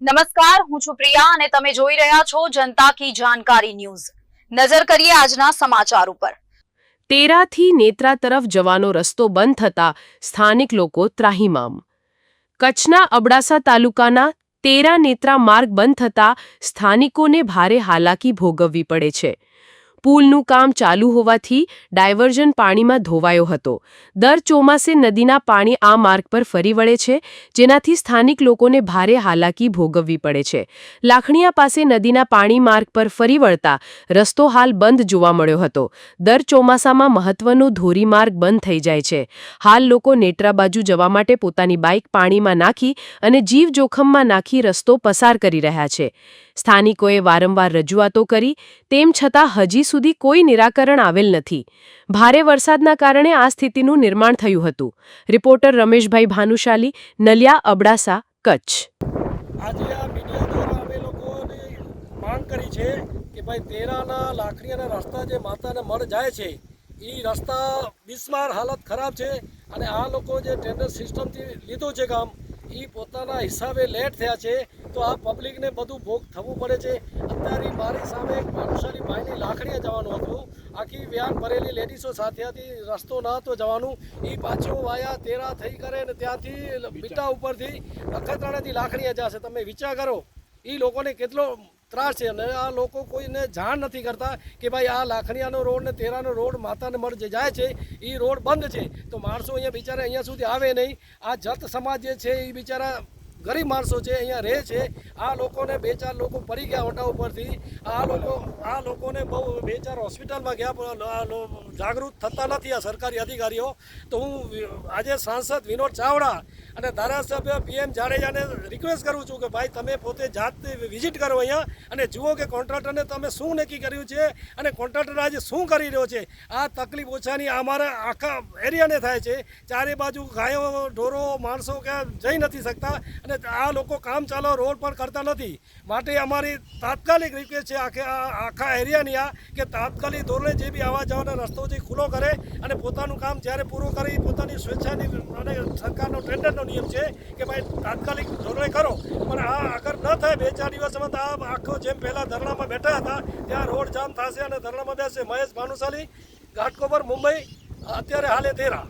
નમસ્કાર, હું છું પ્રિયા અને તમે જોઈ રહ્યા છો જનતા કી જાણકારી ન્યૂઝ। નજર કરીએ આજના સમાચાર ઉપર। તેરાથી નેત્રા તરફ જવાનો રસ્તો બંધ થતા સ્થાનિક લોકો ત્રાહિમામ। કચ્છના અબડાસા તાલુકાના તેરા નેત્રા માર્ગ બંધ થતા સ્થાનિકોને ભારે હાલાકી ભોગવવી પડે છે। પુલનું કામ ચાલુ હોવાથી ડાયવર્ઝન પાણીમાં ધોવાયો હતો। દર ચોમાસે નદીના પાણી આ માર્ગ પર ફરી વળે છે, જેનાથી સ્થાનિક લોકોને ભારે હાલાકી ભોગવવી પડે છે। લાખણીયા પાસે નદીના પાણી માર્ગ પર ફરી વળતા રસ્તો હાલ બંધ જોવા મળ્યો હતો। દર ચોમાસામાં મહત્વનો ધોરીમાર્ગ બંધ થઈ જાય છે। હાલ લોકો નેત્રા બાજુ જવા માટે પોતાની બાઇક પાણીમાં નાખી અને જીવ જોખમમાં નાખી રસ્તો પસાર કરી રહ્યા છે। સ્થાનિકોએ વારંવાર રજૂઆતો કરી, તેમ છતાં હજી સુધી કોઈ નિરાકરણ આવેલ નથી। ભારે વરસાદના કારણે આ સ્થિતિનું નિર્માણ થયું હતું। રિપોર્ટર રમેશભાઈ ભાનુશાલી, નલિયા, અબડાસા, કચ્છ। આજે આ મીડિયા દ્વારા અમે લોકોની માંગ કરી છે કે ભાઈ તેરાના લાખણીયાના રસ્તા જે માતાના મઢ જાય છે એ રસ્તા બિસ્માર હાલત ખરાબ છે અને આ લોકો જે ટેન્ડર સિસ્ટમથી લીધું છે કામ એ પોતાના હિસાબે લેટ થયા છે, તો આ પબ્લિકને બધું ભોગ થવું પડે છે। અત્યારે મારી સામે એક ભાનુશાલી ભાઈની લાખણીયા જવાનું હતું, આખી વ્યાન ભરેલી લેડીઝો સાથે હતી, રસ્તો ન હતો જવાનું, એ પાછું વાયા તેરા થઈ કરે ને ત્યાંથી બીટા ઉપરથી નખત્રાણાથી લાખણીયા જશે। તમે વિચાર કરો એ લોકોને કેટલો ત્રાસ છે અને આ લોકો કોઈને જાણ નથી કરતા કે ભાઈ આ લાખણીયાનો રોડ ને તેરાનો રોડ માતાને મઢ જે જાય છે એ રોડ બંધ છે, તો માણસો અહીંયા બિચારા અહીંયા સુધી આવે નહીં। આ જત સમાજ જે છે એ બિચારા ગરીબ માણસો છે, અહીંયા રહે છે। આ લોકોને બે ચાર લોકો પડી ગયા ઓટા ઉપરથી, આ લોકોને બહુ બે ચાર હોસ્પિટલમાં ગયા પણ જાગૃત થતા નથી આ સરકારી અધિકારીઓ। તો હું આજે સાંસદ વિનોદ ચાવડા અને ધારાસભ્ય PM જાડેજાને રિક્વેસ્ટ કરું છું કે ભાઈ તમે પોતે જાતે વિઝિટ કરો અહીંયા અને જુઓ કે કોન્ટ્રાક્ટરને તમે શું નક્કી કર્યું છે અને કોન્ટ્રાક્ટર આજે શું કરી રહ્યો છે। આ તકલીફ ઓછાની અમારા આખા એરિયાને થાય છે। ચારે બાજુ ગાયો ઢોરો માણસો ક્યાં જઈ નથી શકતા અને આ લોકો કામ ચાલો રોડ પર કરતા નથી, માટે અમારી તાત્કાલિક રિક્વેસ્ટ છે આખા એરિયાની કે તાત્કાલિક ધોરણે જે બી આવવા જવાના રસ્તો છે ખુલ્લો કરે અને પોતાનું કામ જ્યારે પૂરું કરી પોતાની સ્વેચ્છાની અને સરકારનો ટેન્ડરનો નિયમ છે કે ભાઈ તાત્કાલિક ધોરણે કરો, પણ આ અગર ન થાય બે ચાર દિવસમાં તો આ આખો જેમ પહેલાં ધરણામાં બેઠા હતા ત્યાં રોડ જામ થશે અને ધરણામાં બેસશે। મહેશ ભાનુશાલી, ઘાટકોપર, મુંબઈ, અત્યારે હાલે તેરા।